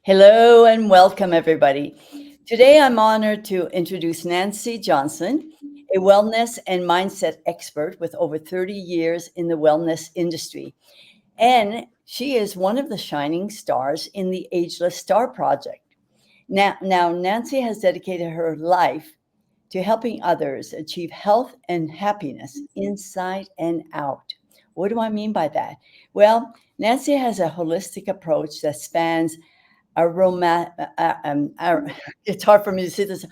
Hello and welcome, everybody. Today, I'm honored to introduce Nancy Johnson, a wellness and mindset expert with over 30 years in the wellness industry. And she is one of the shining stars in the Ageless Star Project. Now, Nancy has dedicated her life to helping others achieve health and happiness inside and out. What do I mean by that? Well, Nancy has a holistic approach that spans aroma, it's hard for me to say this,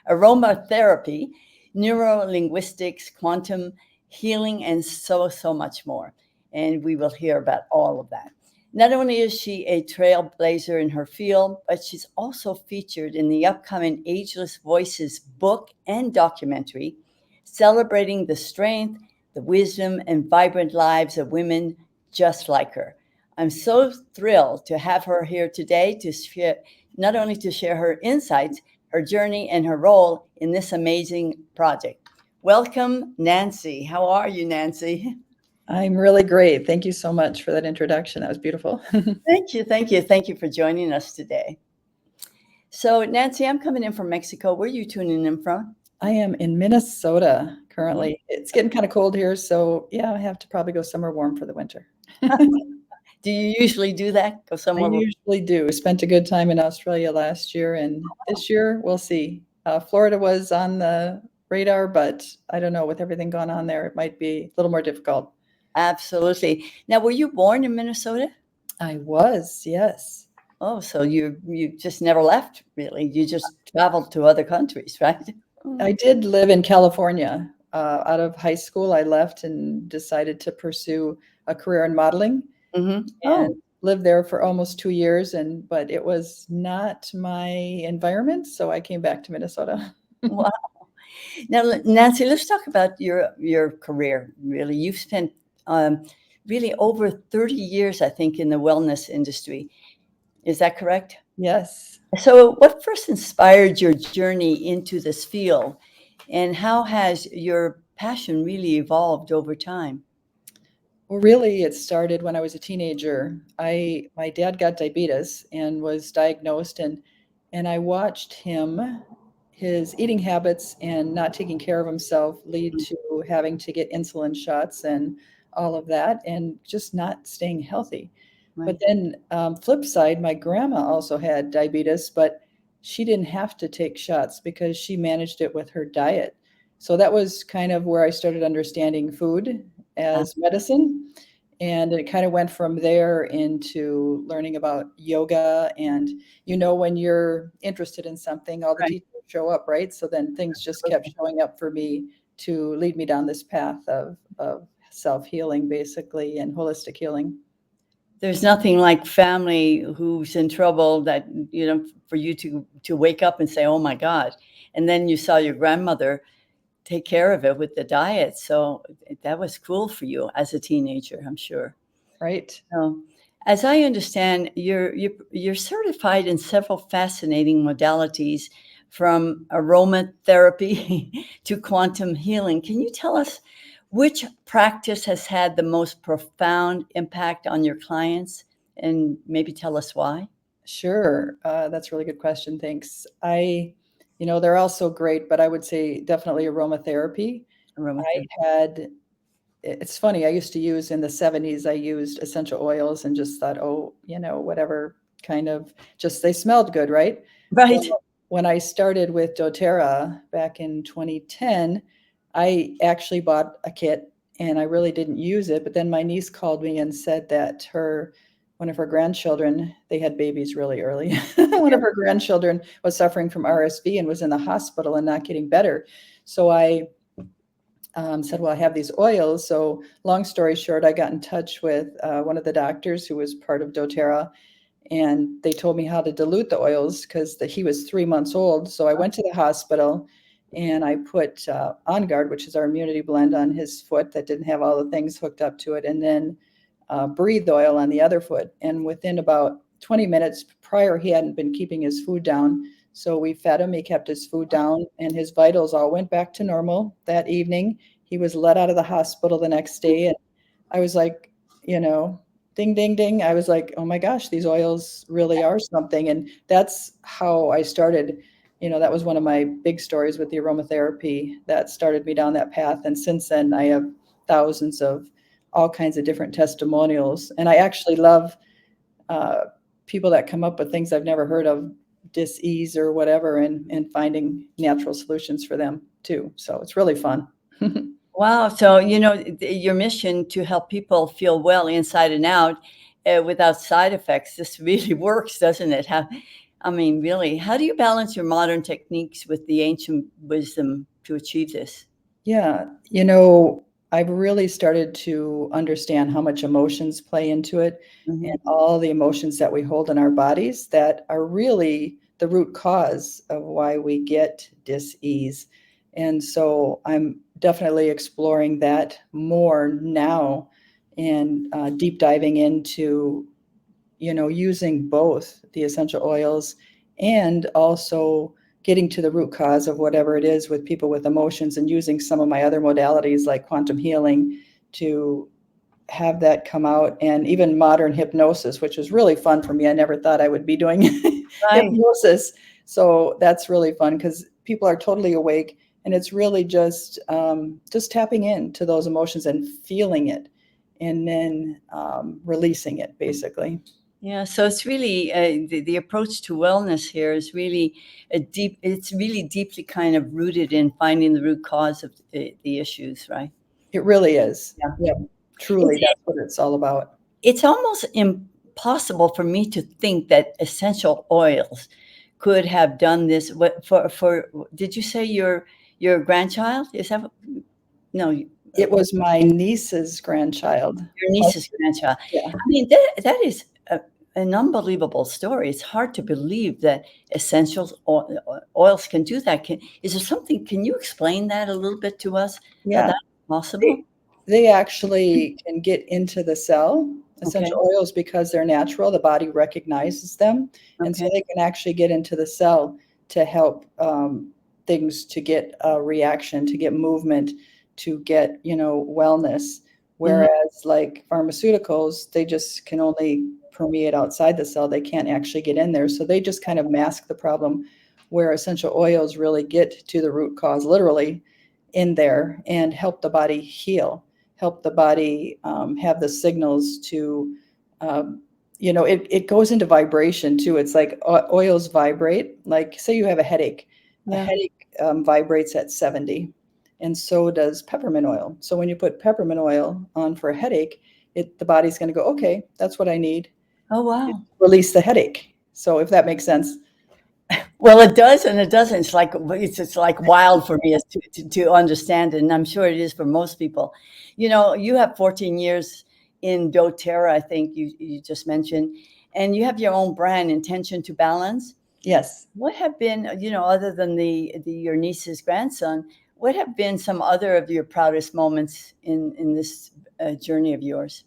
aromatherapy, neuro-linguistics, quantum healing, and so much more. And we will hear about all of that. Not only is she a trailblazer in her field, but she's also featured in the upcoming Ageless Voices book and documentary, celebrating the strength, the wisdom, and vibrant lives of women just like her. I'm so thrilled to have her here today to share, not only to share her insights, her journey, and her role in this amazing project. Welcome, Nancy. How are you, Nancy? I'm really great. Thank you so much for that introduction. That was beautiful. Thank you. Thank you for joining us today. So, Nancy, I'm coming in from Mexico. Where are you tuning in from? I am in Minnesota currently. It's getting kind of cold here, so yeah, I have to probably go somewhere warm for the winter. Do you usually do that? Go I somewhere? usually do. Spent a good time in Australia last year, and this year we'll see. Florida was on the radar, but I don't know, with everything going on there, it might be a little more difficult. Absolutely. Now, were you born in Minnesota? I was, yes. Oh, so you just never left, really. You just traveled to other countries, right? I did live in California. Out of high school, I left and decided to pursue a career in modeling. Mm-hmm. And Oh, lived there for almost 2 years, but it was not my environment, so I came back to Minnesota. wow. Now, Nancy, let's talk about your career. Really, you've spent really over 30 years, I think, in the wellness industry. Is that correct? Yes. So, what first inspired your journey into this field, and how has your passion really evolved over time? Well, really, it started when I was a teenager. My dad got diabetes and was diagnosed, and I watched his eating habits and not taking care of himself lead to having to get insulin shots and all of that, and just not staying healthy. But Right. then, flip side, my grandma also had diabetes, but she didn't have to take shots because she managed it with her diet. So that was kind of where I started understanding food Uh, as medicine. And it kind of went from there into learning about yoga. And when you're interested in something, all the right. teachers show up, right? So then things just kept showing up for me to lead me down this path of self healing, basically, and holistic healing. There's nothing like family who's in trouble that, for you to wake up and say, "Oh my God." And then you saw your grandmother take care of it with the diet. So that was cool for you as a teenager, I'm sure. Right. So, as I understand, you're certified in several fascinating modalities, from aromatherapy to quantum healing. Can you tell us which practice has had the most profound impact on your clients, and maybe tell us why? Sure. That's a really good question. Thanks. They're all so great, but I would say definitely aromatherapy. I Aromatherapy. had, it's funny, I used to use in the 70s, I used essential oils and just thought, oh, whatever kind of, just they smelled good, right? Right. Well, when I started with doTERRA back in 2010, I actually bought a kit and I really didn't use it. But then my niece called me and said that one of her grandchildren, they had babies really early. One of her grandchildren was suffering from RSV and was in the hospital and not getting better. So I said, well, I have these oils. So long story short, I got in touch with one of the doctors who was part of doTERRA, and they told me how to dilute the oils because he was 3 months old. So I went to the hospital and I put On Guard, which is our immunity blend, on his foot that didn't have all the things hooked up to it, and then breathed oil on the other foot. And within about 20 minutes prior, he hadn't been keeping his food down. So we fed him, he kept his food down, and his vitals all went back to normal that evening. He was let out of the hospital the next day. And I was like, you know, ding, ding, ding. I was like, oh my gosh, these oils really are something. And that's how I started. That was one of my big stories with the aromatherapy that started me down that path. And since then, I have thousands of all kinds of different testimonials. And I actually love uh, people that come up with things I've never heard of, dis-ease or whatever, and finding natural solutions for them too. So it's really fun. Wow. So, your mission to help people feel well inside and out without side effects, this really works, doesn't it? I mean, really, how do you balance your modern techniques with the ancient wisdom to achieve this? Yeah, I've really started to understand how much emotions play into it, and Mhm. all the emotions that we hold in our bodies that are really the root cause of why we get dis-ease. And so I'm definitely exploring that more now, and deep diving into using both the essential oils and also getting to the root cause of whatever it is with people with emotions, and using some of my other modalities like quantum healing to have that come out, and even modern hypnosis, which was really fun for me. I never thought I would be doing Right. hypnosis. So that's really fun because people are totally awake, and it's really just tapping into those emotions and feeling it, and then releasing it basically. Yeah, so it's really the approach to wellness here is really it's really deeply kind of rooted in finding the root cause of the issues, right? It really is. Yeah. Yeah, truly, It's that's what it's all about. it's almost impossible for me to think that essential oils could have done this. What for? Did you say your grandchild? Is that no? It was my niece's grandchild. Your niece's grandchild. Yeah. I mean, that is an unbelievable story. It's hard to believe that essentials oils can do that. Is there something? Can you explain that a little bit to us? How Yeah. that's possible? They they actually can get into the cell, Okay. essential oils, because they're natural, the body recognizes them, and so Okay. they can actually get into the cell to help, things to get a reaction, to get movement, to get, wellness. Hmm. Whereas, like, pharmaceuticals, they just can only permeate outside the cell, they can't actually get in there, so they just kind of mask the problem, where essential oils really get to the root cause, literally, in there, and help the body heal, help the body have the signals to, it goes into vibration too. It's like oils vibrate. Like, say you have a Yeah. headache vibrates at 70, and so does peppermint oil. So when you put peppermint oil on for a headache, the body's going to go, okay, that's what I need. Oh wow. Release the headache. So if that makes sense. Well, it does and it doesn't. It's like wild for me as to understand it, and I'm sure it is for most people. You have 14 years in doTERRA, I think you just mentioned, and you have your own brand, Intention to Balance. Yes. What have been, other than the your niece's grandson, what have been some other of your proudest moments in this journey of yours?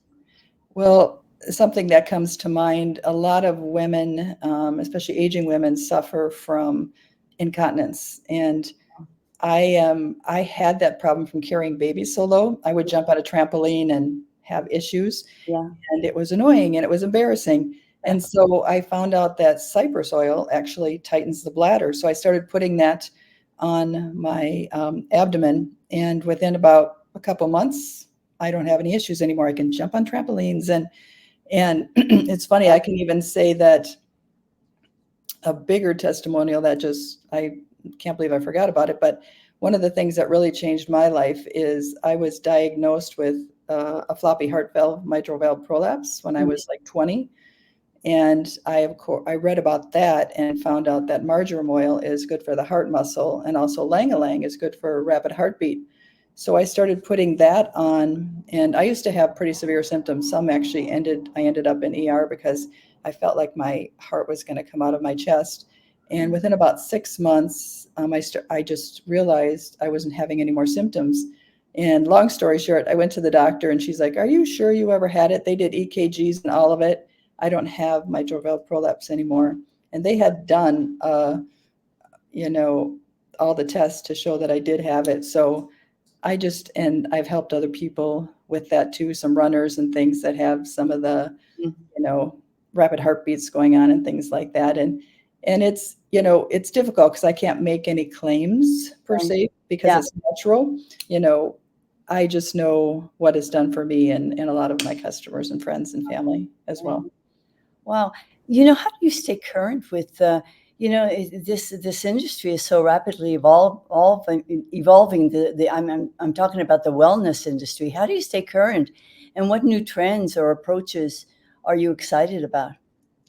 Well, something that comes to mind, a lot of women, especially aging women, suffer from incontinence. And I had that problem from carrying babies so low. I would jump on a trampoline and have issues, Yeah. and it was annoying and it was embarrassing. And so I found out that cypress oil actually tightens the bladder. So I started putting that on my abdomen, and within about a couple months, I don't have any issues anymore. I can jump on trampolines, and it's funny, I can even say that a bigger testimonial that just, I can't believe I forgot about it, but one of the things that really changed my life is I was diagnosed with a floppy heart valve mitral valve prolapse when I was like 20. And I read about that and found out that marjoram oil is good for the heart muscle, and also lang-a-lang is good for rapid heartbeat. So I started putting that on, and I used to have pretty severe symptoms. Some actually I ended up in ER because I felt like my heart was going to come out of my chest. And within about 6 months, I just realized I wasn't having any more symptoms. And long story short, I went to the doctor and she's like, "Are you sure you ever had it?" They did EKGs and all of it. I don't have mitral valve prolapse anymore. And they had done, you know, all the tests to show that I did have it. So and I've helped other people with that too, some runners and things that have some of the Mhm. rapid heartbeats going on and things like that. And it's, it's difficult because I can't make any claims per Right. se because Yeah. it's natural. You know, I just know what is done for me and a lot of my customers and friends and family as Right. well. Wow. How do you stay current with, this industry is so rapidly evolving. I'm talking about the wellness industry. How do you stay current, and what new trends or approaches are you excited about?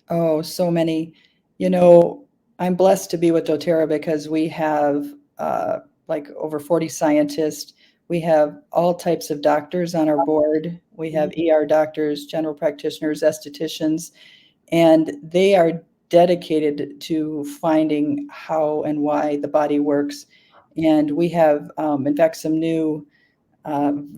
Oh, so many. You know, I'm blessed to be with doTERRA because we have like over 40 scientists. We have all types of doctors on our board. We have Mhm. ER doctors, general practitioners, estheticians, and they are dedicated to finding how and why the body works. And we have, in fact, some new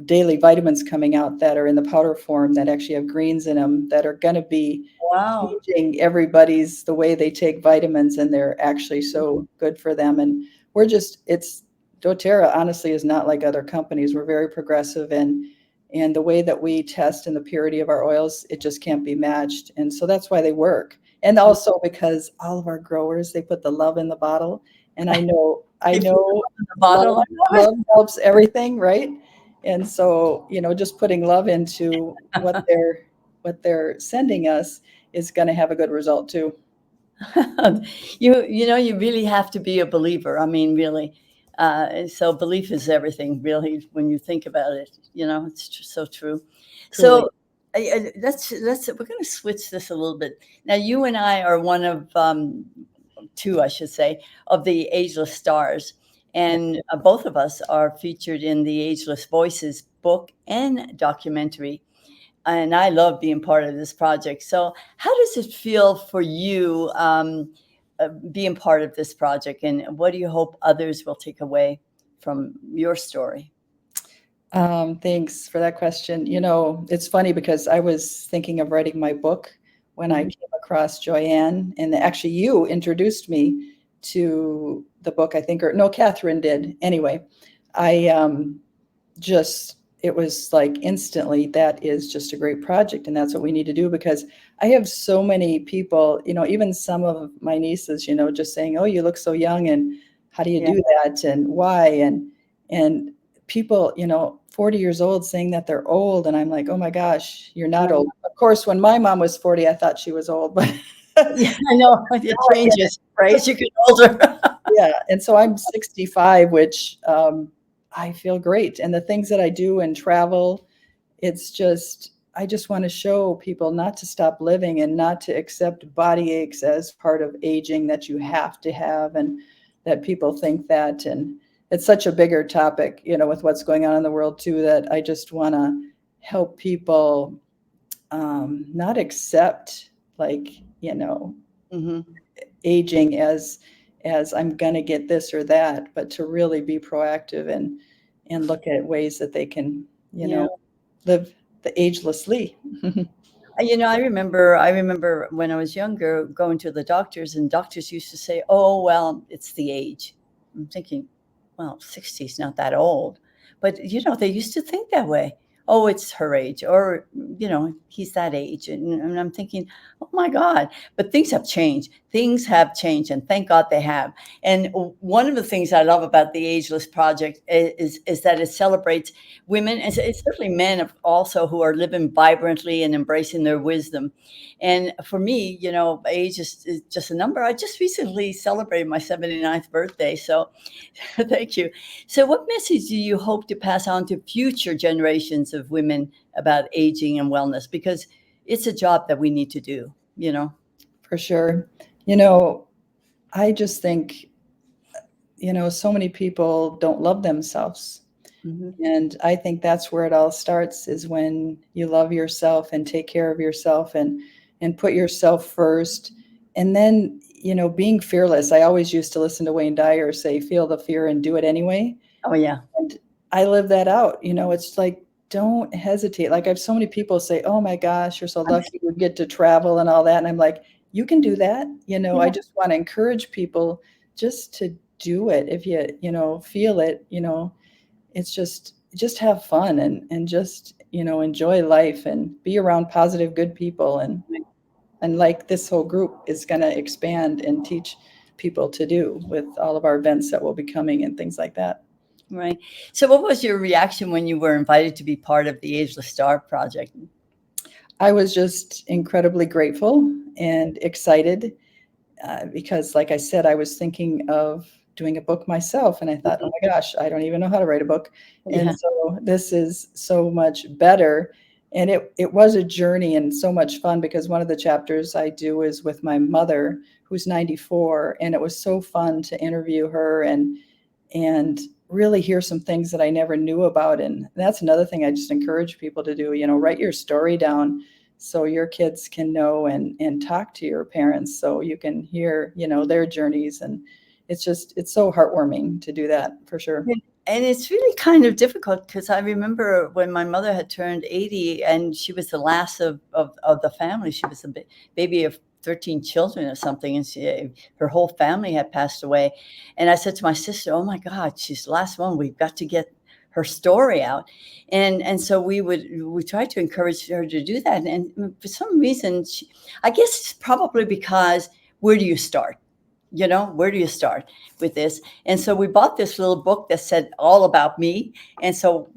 daily vitamins coming out that are in the powder form that actually have greens in them that are going to be Wow. changing everybody's the way they take vitamins, and they're actually so good for them. And it's doTERRA honestly is not like other companies. We're very progressive, and the way that we test and the purity of our oils, it just can't be matched. And so that's why they work. And also because all of our growers, they put the love in the bottle. And I If you know the bottle, I love it. love helps everything, right? And so, just putting love into what they're sending us is going to have a good result too. You really have to be a believer. I mean, really. So belief is everything, really, when you think about it. It's so true. Truly. So we're going to switch this a little bit. Now, you and I are one of two, I should say, of the Ageless Stars, Yeah. and both of us are featured in the Ageless Voices book and documentary, and I love being part of this project. So, how does it feel for you being part of this project, and what do you hope others will take away from your story? Thanks for that question. It's funny because I was thinking of writing my book when I Mhm. came across Joyanne, and actually you introduced me to the book, I think, or no, Catherine did. Anyway, I just it was like instantly, that is just a great project, and that's what we need to do because I have so many people, even some of my nieces, just saying, oh, you look so young, and how do you Yeah, do that, and why, and people, 40 years old saying that they're old, and I'm like, oh my gosh, you're not right. old. Of course, when my mom was 40, I thought she was old, but Yeah, I know it now I get it. changes, right? As you get older. Yeah, and so I'm 65, which I feel great, and the things that I do and travel, it's just I just want to show people not to stop living and not to accept body aches as part of aging that you have to have, and that people think that. And it's such a bigger topic, with what's going on in the world too, that I just want to help people not accept, like, Hmm. aging as I'm going to get this or that, but to really be proactive and look at ways that they can, Yeah. live the agelessly. I remember when I was younger going to the doctors, and doctors used to say, "Oh, well, it's the age." I'm thinking, well, 60 is not that old. But, they used to think that way. Oh, it's her age, or, he's that age. And I'm thinking, oh my God. But things have changed. Things have changed, and thank God they have. And one of the things I love about the Ageless Project is that it celebrates women, and it's certainly men also, who are living vibrantly and embracing their wisdom. And for me, age is just a number. I just recently celebrated my 79th birthday. So thank you. So, what message do you hope to pass on to future generations of women about aging and wellness? Because it's a job that we need to do. For sure. You know, I just think, so many people don't love themselves. Hmm. And I think that's where it all starts, is when you love yourself and take care of yourself and put yourself first. And then, being fearless. I always used to listen to Wayne Dyer say, feel the fear and do it anyway. Oh, yeah. And I live that out. It's like, don't hesitate. Like, I have so many people say, oh my gosh, you're so lucky you get to travel and all that. And I'm like, you can do that. I Yeah. just want to encourage people just to do it. If you, feel it, it's just, just have fun and just, enjoy life and be around positive, good people. And like this whole group is going to expand and teach people to do with all of our events that will be coming and things like that. Right. So what was your reaction when you were invited to be part of the Ageless Star Project? I was just incredibly grateful and excited because, like I said, I was thinking of doing a book myself. And I thought, oh my gosh, I don't even know how to write a book. And Yeah. so this is so much better. And it was a journey and so much fun because one of the chapters I do is with my mother, who's 94. And it was so fun to interview her and really hear some things that I never knew about. And that's another thing I just encourage people to do, write your story down so your kids can know and talk to your parents so you can hear, their journeys. And it's so heartwarming to do that for sure. And it's really kind of difficult because I remember when my mother had turned 80 and she was the last of the family. She was a baby of 13 children or something, and her whole family had passed away. And I said to my sister, oh my God, she's the last one. We've got to get her story out. And so we tried to encourage her to do that. And for some reason, I guess it's probably because where do you start? Where do you start with this? And so we bought this little book that said all about me. And so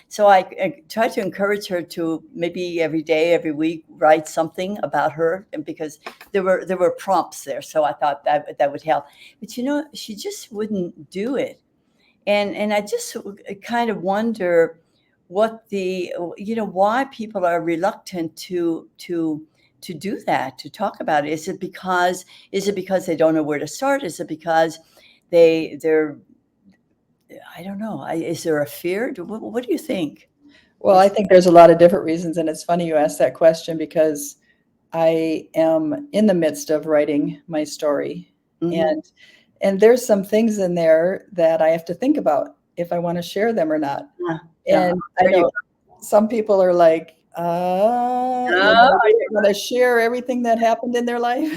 so I tried to encourage her to maybe every day, every week, write something about her. And because there were prompts there. So I thought that would help. But, she just wouldn't do it. And I just kind of wonder what why people are reluctant to do that, to talk about it. Is it because they don't know where to start? Is it because they're I don't know. Is there a fear? What do you think? Well, I think there's a lot of different reasons. And it's funny you asked that question because I am in the midst of writing my story. Mm-hmm. And there's some things in there that I have to think about if I want to share them or not. Yeah. And I know some people are like, they want to share everything that happened in their life,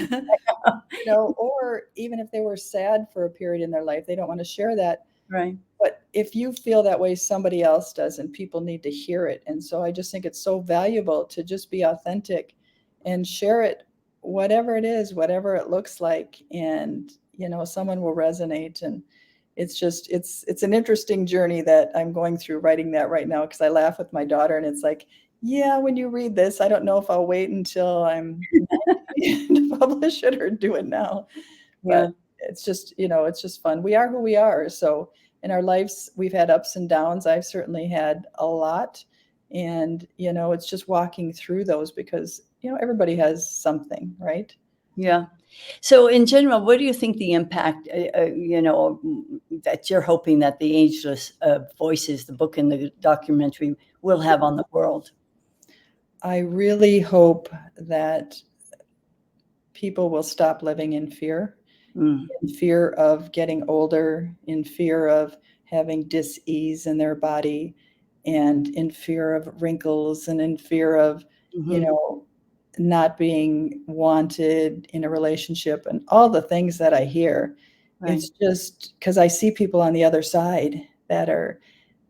or even if they were sad for a period in their life, they don't want to share that. Right. But if you feel that way, somebody else does, and people need to hear it. And so I just think it's so valuable to just be authentic and share it, whatever it is, whatever it looks like. And, someone will resonate. And it's an interesting journey that I'm going through writing that right now, because I laugh with my daughter and it's like, yeah, when you read this, I don't know if I'll wait until I'm 90 to publish it or do it now. But it's just fun. We are who we are. So in our lives, we've had ups and downs. I've certainly had a lot. And, it's just walking through those because, everybody has something, right? Yeah. So in general, what do you think the impact, that you're hoping that the Ageless Voices, the book and the documentary, will have on the world? I really hope that people will stop living in fear, in fear of getting older, in fear of having dis-ease in their body, and in fear of wrinkles, and in fear of, not being wanted in a relationship, and all the things that I hear. Right. It's just because I see people on the other side that are,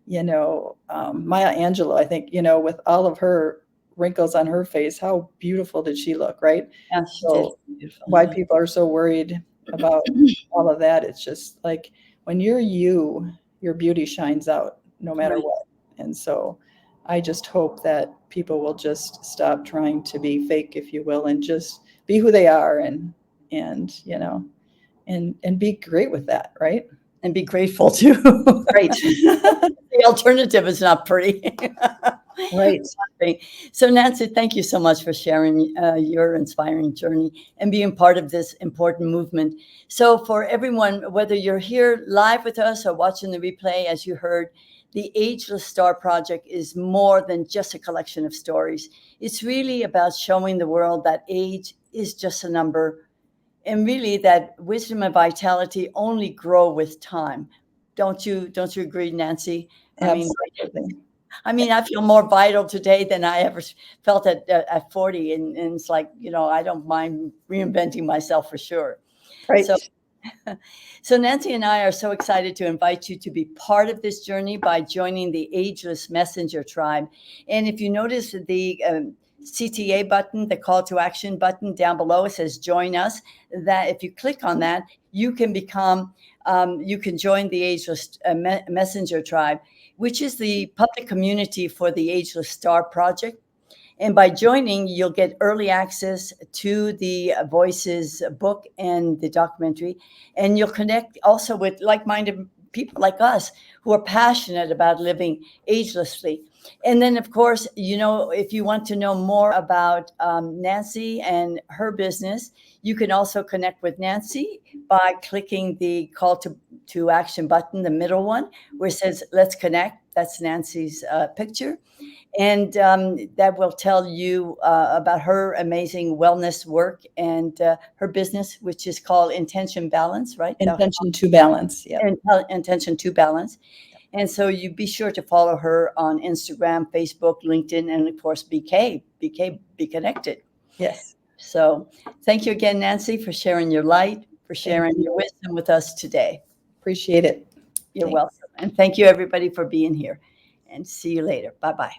Maya Angelou, I think, with all of her wrinkles on her face, how beautiful did she look, right? Yeah, she did. Beautiful. Why people are so worried about all of that, it's just like when you're your beauty shines out no matter Right. what. And so I just hope that people will just stop trying to be fake, if you will, and just be who they are and be great with that, right? And be grateful too. Right. The alternative is not pretty. Right. So Nancy, thank you so much for sharing your inspiring journey and being part of this important movement. So for everyone, whether you're here live with us or watching the replay, as you heard, the Ageless Star Project is more than just a collection of stories. It's really about showing the world that age is just a number, and really that wisdom and vitality only grow with time. Don't you agree, Nancy? Absolutely. I feel more vital today than I ever felt at 40. And it's like, I don't mind reinventing myself for sure. Right. So Nancy and I are so excited to invite you to be part of this journey by joining the Ageless Messenger Tribe. And if you notice the CTA button, the call to action button down below, it says join us. That if you click on that, you can become, you can join the Ageless Messenger Tribe, which is the public community for the Ageless Star Project. And by joining, you'll get early access to the Voices book and the documentary. And you'll connect also with like minded people like us who are passionate about living agelessly. And then, of course, you know, if you want to know more about Nancy and her business, you can also connect with Nancy by clicking the call to action button, the middle one, where it says, let's connect. That's Nancy's picture. And that will tell you about her amazing wellness work and her business, which is called Intention Balance, right? Intention to balance. Yeah. Intention to Balance. And so you be sure to follow her on Instagram, Facebook, LinkedIn, and of course, BK, Be Connected. Yes. So thank you again, Nancy, for sharing your light, for sharing your wisdom with us today. Appreciate it. You're welcome. And thank you, everybody, for being here. And see you later. Bye-bye.